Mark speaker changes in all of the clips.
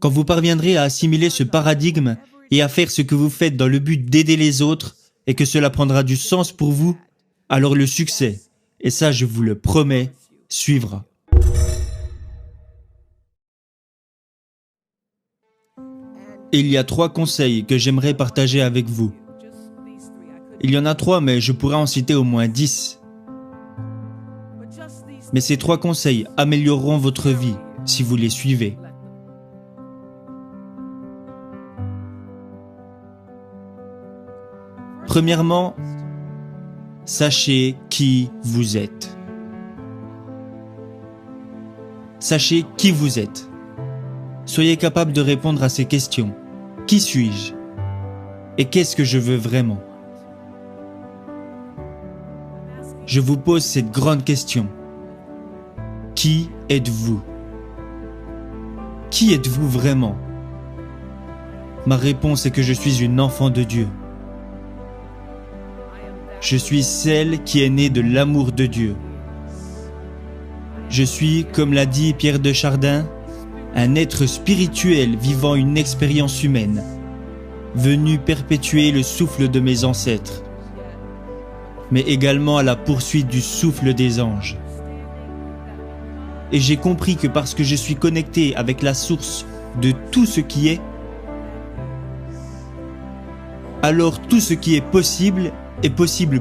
Speaker 1: Quand vous parviendrez à assimiler ce paradigme et à faire ce que vous faites dans le but d'aider les autres et que cela prendra du sens pour vous, alors le succès, et ça je vous le promets, suivra. Il y a 3 conseils que j'aimerais partager avec vous. Il y en a 3, mais je pourrais en citer au moins 10. Mais ces 3 conseils amélioreront votre vie si vous les suivez. Premièrement, sachez qui vous êtes. Sachez qui vous êtes. Soyez capable de répondre à ces questions. Qui suis-je? Et qu'est-ce que je veux vraiment? Je vous pose cette grande question. Qui êtes-vous? Qui êtes-vous vraiment? Ma réponse est que je suis une enfant de Dieu. Je suis celle qui est née de l'amour de Dieu. Je suis, comme l'a dit Pierre de Chardin, un être spirituel vivant une expérience humaine, venu perpétuer le souffle de mes ancêtres, mais également à la poursuite du souffle des anges. Et j'ai compris que parce que je suis connecté avec la source de tout ce qui est, alors tout ce qui est possible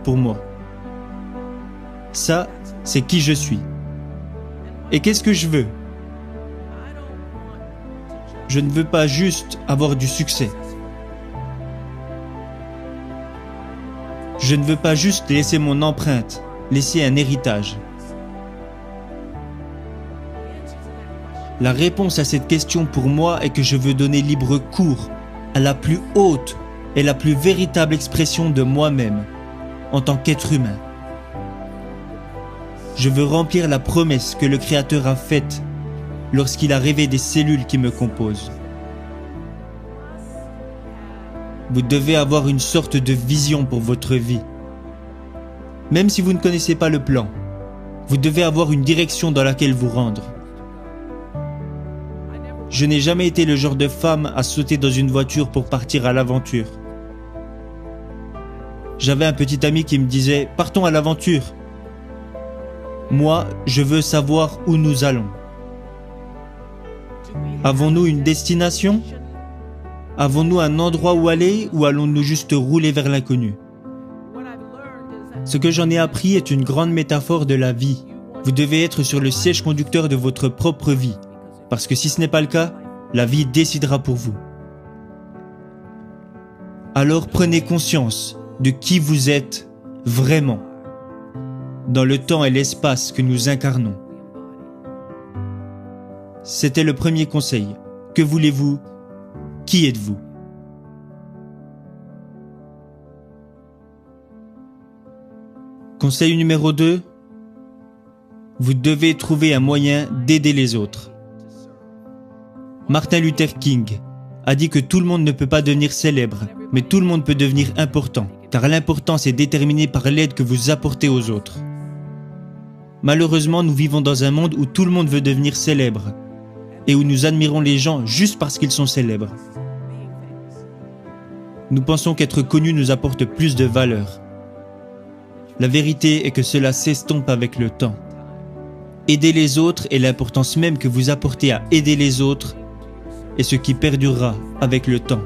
Speaker 1: pour moi. Ça, c'est qui je suis. Et qu'est-ce que je veux? Je ne veux pas juste avoir du succès. Je ne veux pas juste laisser mon empreinte, laisser un héritage. La réponse à cette question pour moi est que je veux donner libre cours à la plus haute et la plus véritable expression de moi-même en tant qu'être humain. Je veux remplir la promesse que le Créateur a faite lorsqu'il a rêvé des cellules qui me composent. Vous devez avoir une sorte de vision pour votre vie. Même si vous ne connaissez pas le plan, vous devez avoir une direction dans laquelle vous rendre. Je n'ai jamais été le genre de femme à sauter dans une voiture pour partir à l'aventure. J'avais un petit ami qui me disait « Partons à l'aventure ». Moi, je veux savoir où nous allons. Avons-nous une destination? Avons-nous un endroit où aller ou allons-nous juste rouler vers l'inconnu? Ce que j'en ai appris est une grande métaphore de la vie. Vous devez être sur le siège conducteur de votre propre vie, parce que si ce n'est pas le cas, la vie décidera pour vous. Alors prenez conscience de qui vous êtes vraiment, dans le temps et l'espace que nous incarnons. C'était le premier conseil. Que voulez-vous? Qui êtes-vous? Conseil numéro 2. Vous devez trouver un moyen d'aider les autres. Martin Luther King a dit que tout le monde ne peut pas devenir célèbre, mais tout le monde peut devenir important, car l'importance est déterminée par l'aide que vous apportez aux autres. Malheureusement, nous vivons dans un monde où tout le monde veut devenir célèbre, et où nous admirons les gens juste parce qu'ils sont célèbres. Nous pensons qu'être connu nous apporte plus de valeur. La vérité est que cela s'estompe avec le temps. Aider les autres et l'importance même que vous apportez à aider les autres est ce qui perdurera avec le temps.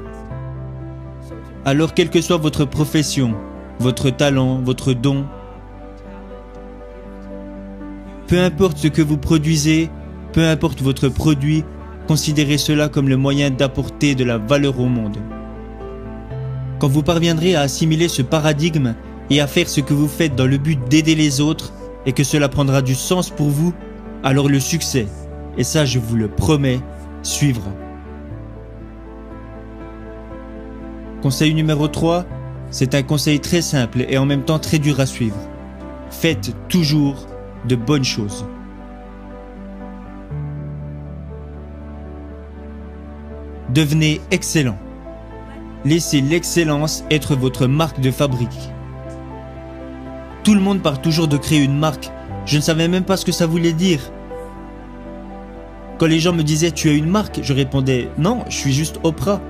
Speaker 1: Alors, quelle que soit votre profession, votre talent, votre don, peu importe ce que vous produisez, peu importe votre produit, considérez cela comme le moyen d'apporter de la valeur au monde. Quand vous parviendrez à assimiler ce paradigme et à faire ce que vous faites dans le but d'aider les autres et que cela prendra du sens pour vous, alors le succès, et ça je vous le promets, suivra. Conseil numéro 3, c'est un conseil très simple et en même temps très dur à suivre. Faites toujours de bonnes choses. Devenez excellent. Laissez l'excellence être votre marque de fabrique. Tout le monde parle toujours de créer une marque. Je ne savais même pas ce que ça voulait dire. Quand les gens me disaient « tu as une marque », je répondais « non, je suis juste Oprah ».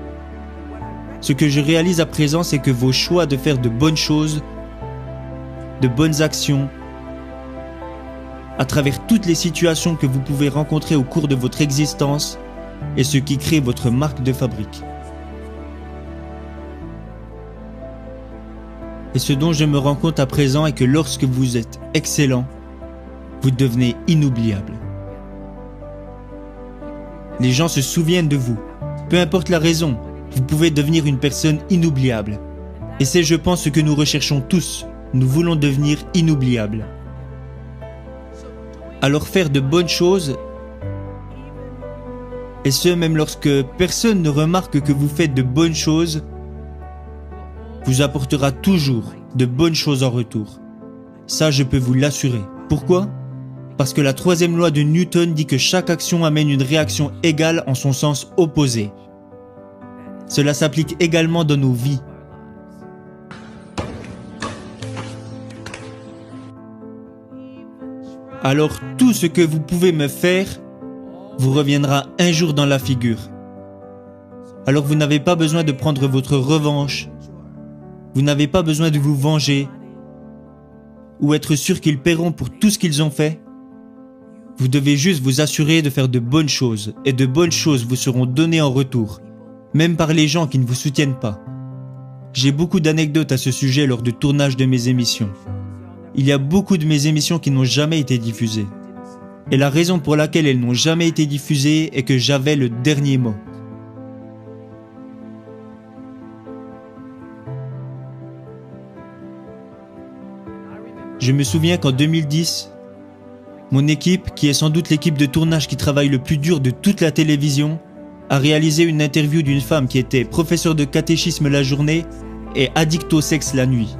Speaker 1: Ce que je réalise à présent, c'est que vos choix de faire de bonnes choses, de bonnes actions, à travers toutes les situations que vous pouvez rencontrer au cours de votre existence, est ce qui crée votre marque de fabrique. Et ce dont je me rends compte à présent est que lorsque vous êtes excellent, vous devenez inoubliable. Les gens se souviennent de vous. Peu importe la raison, vous pouvez devenir une personne inoubliable. Et c'est, je pense, ce que nous recherchons tous. Nous voulons devenir inoubliables. Alors faire de bonnes choses, et ce même lorsque personne ne remarque que vous faites de bonnes choses, vous apportera toujours de bonnes choses en retour. Ça, je peux vous l'assurer. Pourquoi ? Parce que la troisième loi de Newton dit que chaque action amène une réaction égale en son sens opposé. Cela s'applique également dans nos vies. Alors tout ce que vous pouvez me faire vous reviendra un jour dans la figure. Alors vous n'avez pas besoin de prendre votre revanche. Vous n'avez pas besoin de vous venger ou être sûr qu'ils paieront pour tout ce qu'ils ont fait. Vous devez juste vous assurer de faire de bonnes choses et de bonnes choses vous seront données en retour, même par les gens qui ne vous soutiennent pas. J'ai beaucoup d'anecdotes à ce sujet lors du tournage de mes émissions. Il y a beaucoup de mes émissions qui n'ont jamais été diffusées. Et la raison pour laquelle elles n'ont jamais été diffusées est que j'avais le dernier mot. Je me souviens qu'en 2010, mon équipe, qui est sans doute l'équipe de tournage qui travaille le plus dur de toute la télévision, a réalisé une interview d'une femme qui était professeure de catéchisme la journée et addict au sexe la nuit.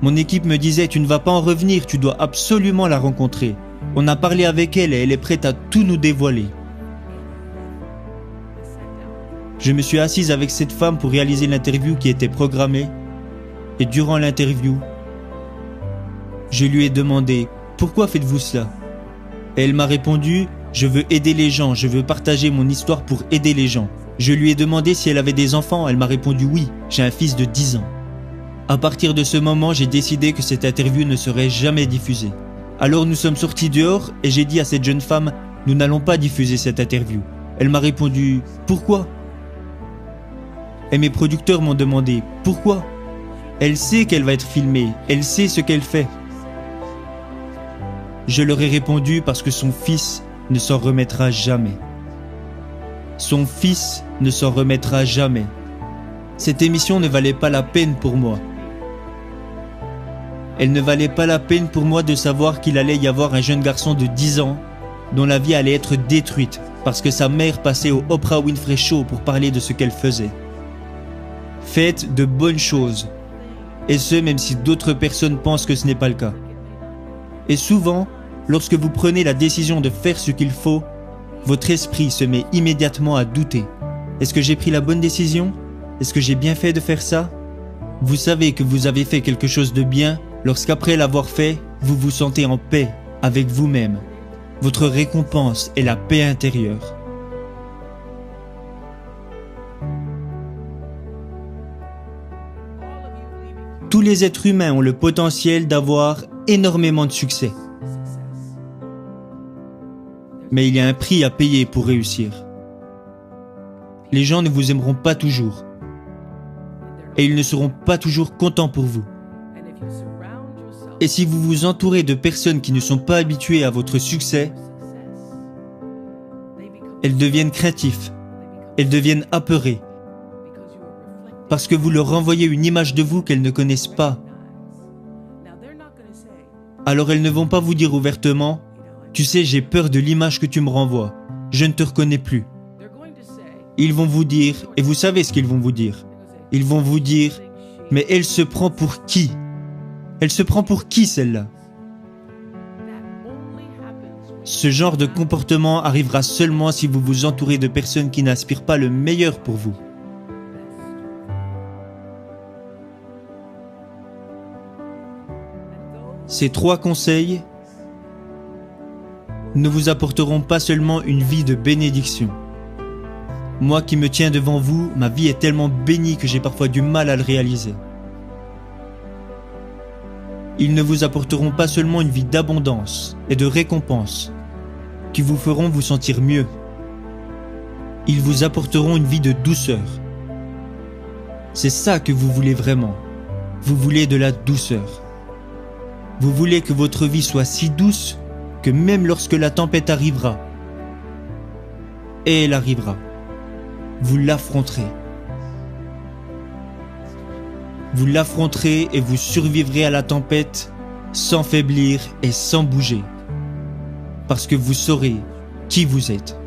Speaker 1: Mon équipe me disait « tu ne vas pas en revenir, tu dois absolument la rencontrer. On a parlé avec elle et elle est prête à tout nous dévoiler. » Je me suis assise avec cette femme pour réaliser l'interview qui était programmée. Et durant l'interview, je lui ai demandé « pourquoi faites-vous cela ?» Et elle m'a répondu « je veux aider les gens, je veux partager mon histoire pour aider les gens. » Je lui ai demandé si elle avait des enfants, elle m'a répondu « oui, j'ai un fils de 10 ans. » À partir de ce moment, j'ai décidé que cette interview ne serait jamais diffusée. Alors nous sommes sortis dehors et j'ai dit à cette jeune femme « nous n'allons pas diffuser cette interview. » Elle m'a répondu « pourquoi ?» Et mes producteurs m'ont demandé « pourquoi ?» Elle sait qu'elle va être filmée, elle sait ce qu'elle fait. Je leur ai répondu parce que son fils ne s'en remettra jamais. Son fils ne s'en remettra jamais. Cette émission ne valait pas la peine pour moi. Elle ne valait pas la peine pour moi de savoir qu'il allait y avoir un jeune garçon de 10 ans dont la vie allait être détruite parce que sa mère passait au Oprah Winfrey Show pour parler de ce qu'elle faisait. Faites de bonnes choses. Et ce, même si d'autres personnes pensent que ce n'est pas le cas. Et souvent, lorsque vous prenez la décision de faire ce qu'il faut, votre esprit se met immédiatement à douter. Est-ce que j'ai pris la bonne décision ? Est-ce que j'ai bien fait de faire ça ? Vous savez que vous avez fait quelque chose de bien lorsqu'après l'avoir fait, vous vous sentez en paix avec vous-même. Votre récompense est la paix intérieure. Tous les êtres humains ont le potentiel d'avoir énormément de succès. Mais il y a un prix à payer pour réussir. Les gens ne vous aimeront pas toujours. Et ils ne seront pas toujours contents pour vous. Et si vous vous entourez de personnes qui ne sont pas habituées à votre succès, elles deviennent craintives, elles deviennent apeurées, parce que vous leur renvoyez une image de vous qu'elles ne connaissent pas. Alors elles ne vont pas vous dire ouvertement « Tu sais, j'ai peur de l'image que tu me renvoies, je ne te reconnais plus. » Ils vont vous dire, et vous savez ce qu'ils vont vous dire. Ils vont vous dire « Mais elle se prend pour qui ? Elle se prend pour qui celle-là ?» Ce genre de comportement arrivera seulement si vous vous entourez de personnes qui n'aspirent pas le meilleur pour vous. Ces 3 conseils ne vous apporteront pas seulement une vie de bénédiction. Moi qui me tiens devant vous, ma vie est tellement bénie que j'ai parfois du mal à le réaliser. Ils ne vous apporteront pas seulement une vie d'abondance et de récompense, qui vous feront vous sentir mieux. Ils vous apporteront une vie de douceur. C'est ça que vous voulez vraiment. Vous voulez de la douceur. Vous voulez que votre vie soit si douce que même lorsque la tempête arrivera, et elle arrivera, vous l'affronterez. Vous l'affronterez et vous survivrez à la tempête sans faiblir et sans bouger, parce que vous saurez qui vous êtes.